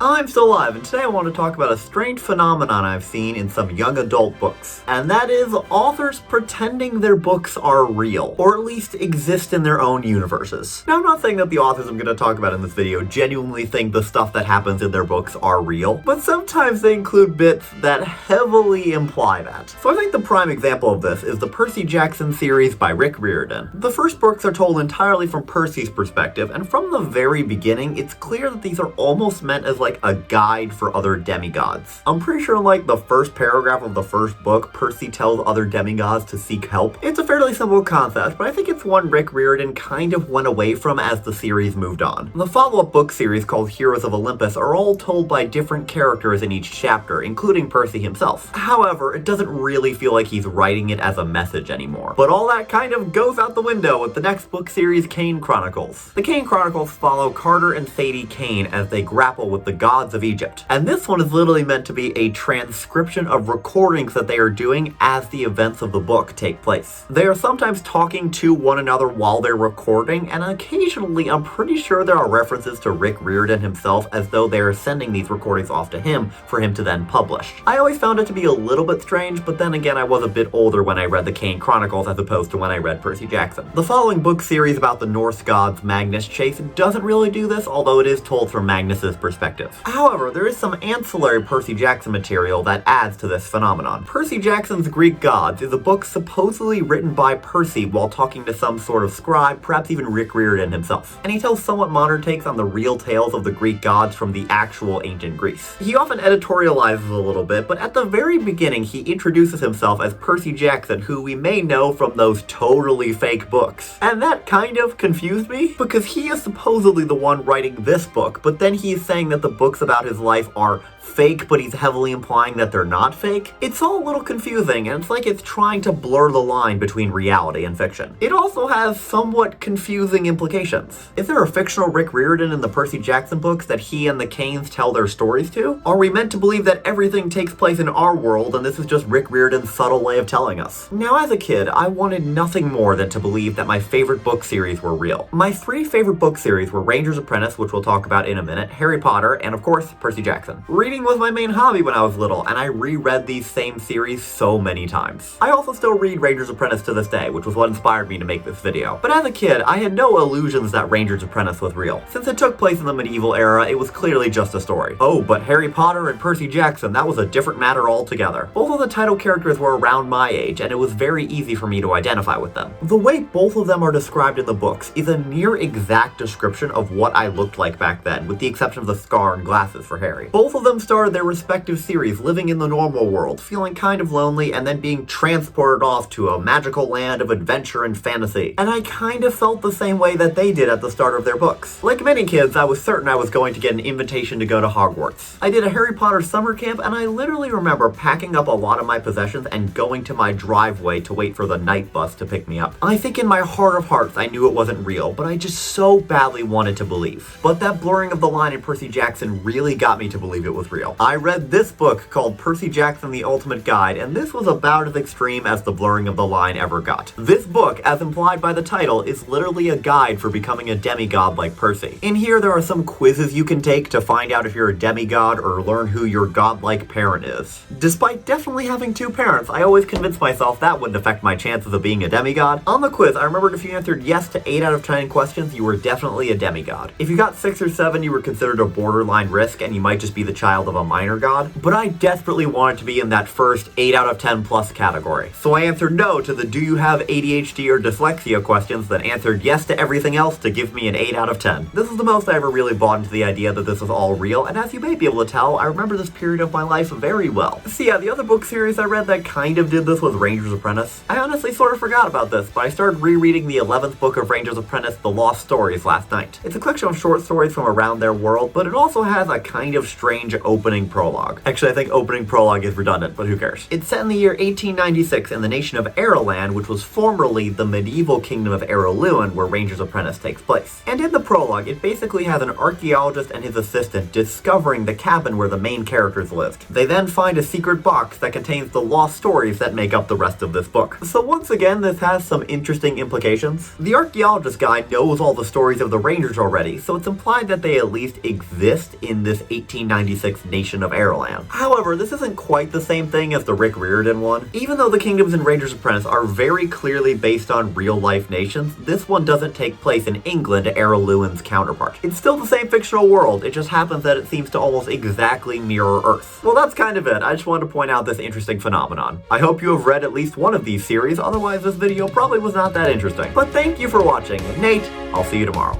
I'm still alive, and today I want to talk about a strange phenomenon I've seen in some young adult books. And that is authors pretending their books are real, or at least exist in their own universes. Now, I'm not saying that the authors I'm going to talk about in this video genuinely think the stuff that happens in their books are real, but sometimes they include bits that heavily imply that. So I think the prime example of this is the Percy Jackson series by Rick Riordan. The first books are told entirely from Percy's perspective, and from the very beginning, it's clear that these are almost meant as like a guide for other demigods. I'm pretty sure in like the first paragraph of the first book, Percy tells other demigods to seek help. It's a fairly simple concept, but I think it's one Rick Riordan kind of went away from as the series moved on. The follow-up book series called Heroes of Olympus are all told by different characters in each chapter, including Percy himself. However, it doesn't really feel like he's writing it as a message anymore. But all that kind of goes out the window with the next book series, Kane Chronicles. The Kane Chronicles follow Carter and Sadie Kane as they grapple with the gods of Egypt. And this one is literally meant to be a transcription of recordings that they are doing as the events of the book take place. They are sometimes talking to one another while they're recording, and occasionally I'm pretty sure there are references to Rick Riordan himself as though they are sending these recordings off to him for him to then publish. I always found it to be a little bit strange, but then again I was a bit older when I read the Kane Chronicles as opposed to when I read Percy Jackson. The following book series about the Norse gods Magnus Chase doesn't really do this, although it is told from Magnus's perspective. However, there is some ancillary Percy Jackson material that adds to this phenomenon. Percy Jackson's Greek Gods is a book supposedly written by Percy while talking to some sort of scribe, perhaps even Rick Riordan himself. And he tells somewhat modern takes on the real tales of the Greek gods from the actual ancient Greece. He often editorializes a little bit, but at the very beginning he introduces himself as Percy Jackson, who we may know from those totally fake books. And that kind of confused me, because he is supposedly the one writing this book, but then he is saying that the books about his life are fake, but he's heavily implying that they're not fake. It's all a little confusing, and it's like it's trying to blur the line between reality and fiction. It also has somewhat confusing implications. Is there a fictional Rick Riordan in the Percy Jackson books that he and the Kanes tell their stories to? Are we meant to believe that everything takes place in our world and this is just Rick Riordan's subtle way of telling us? Now, as a kid, I wanted nothing more than to believe that my favorite book series were real. My three favorite book series were Ranger's Apprentice, which we'll talk about in a minute, Harry Potter, and of course, Percy Jackson. Reading was my main hobby when I was little, and I reread these same series so many times. I also still read Ranger's Apprentice to this day, which was what inspired me to make this video. But as a kid, I had no illusions that Ranger's Apprentice was real. Since it took place in the medieval era, it was clearly just a story. Oh, but Harry Potter and Percy Jackson, that was a different matter altogether. Both of the title characters were around my age, and it was very easy for me to identify with them. The way both of them are described in the books is a near exact description of what I looked like back then, with the exception of the scar and glasses for Harry. Both of them started their respective series living in the normal world, feeling kind of lonely, and then being transported off to a magical land of adventure and fantasy. And I kind of felt the same way that they did at the start of their books. Like many kids, I was certain I was going to get an invitation to go to Hogwarts. I did a Harry Potter summer camp, and I literally remember packing up a lot of my possessions and going to my driveway to wait for the night bus to pick me up. I think in my heart of hearts I knew it wasn't real, but I just so badly wanted to believe. But that blurring of the line in Percy Jackson really got me to believe it was real. I read this book called Percy Jackson: The Ultimate Guide, and this was about as extreme as the blurring of the line ever got. This book, as implied by the title, is literally a guide for becoming a demigod like Percy. In here, there are some quizzes you can take to find out if you're a demigod or learn who your godlike parent is. Despite definitely having two parents, I always convinced myself that wouldn't affect my chances of being a demigod. On the quiz, I remembered if you answered yes to 8 out of 10 questions, you were definitely a demigod. If you got 6 or 7, you were considered a borderline risk, and you might just be the child of a minor god. But I desperately wanted to be in that first 8 out of 10 plus category. So I answered no to the do you have ADHD or dyslexia questions, then answered yes to everything else to give me an 8 out of 10. This is the most I ever really bought into the idea that this was all real, and as you may be able to tell, I remember this period of my life very well. So yeah, the other book series I read that kind of did this was Ranger's Apprentice. I honestly sort of forgot about this, but I started rereading the 11th book of Ranger's Apprentice, The Lost Stories, last night. It's a collection of short stories from around their world, but it also has a kind of strange opening prologue. Actually, I think opening prologue is redundant, but who cares? It's set in the year 1896 in the nation of Aroland, which was formerly the medieval kingdom of Aroluin, where Ranger's Apprentice takes place. And in the prologue, it basically has an archaeologist and his assistant discovering the cabin where the main characters lived. They then find a secret box that contains the lost stories that make up the rest of this book. So once again, this has some interesting implications. The archaeologist guy knows all the stories of the Rangers already, so it's implied that they at least exist exist in this 1896 nation of Airland. However, this isn't quite the same thing as the Rick Riordan one. Even though the kingdoms in Ranger's Apprentice are very clearly based on real-life nations, this one doesn't take place in England, Errol Lewin's counterpart. It's still the same fictional world, it just happens that it seems to almost exactly mirror Earth. Well, that's kind of it. I just wanted to point out this interesting phenomenon. I hope you have read at least one of these series, otherwise this video probably was not that interesting. But thank you for watching. Nate, I'll see you tomorrow.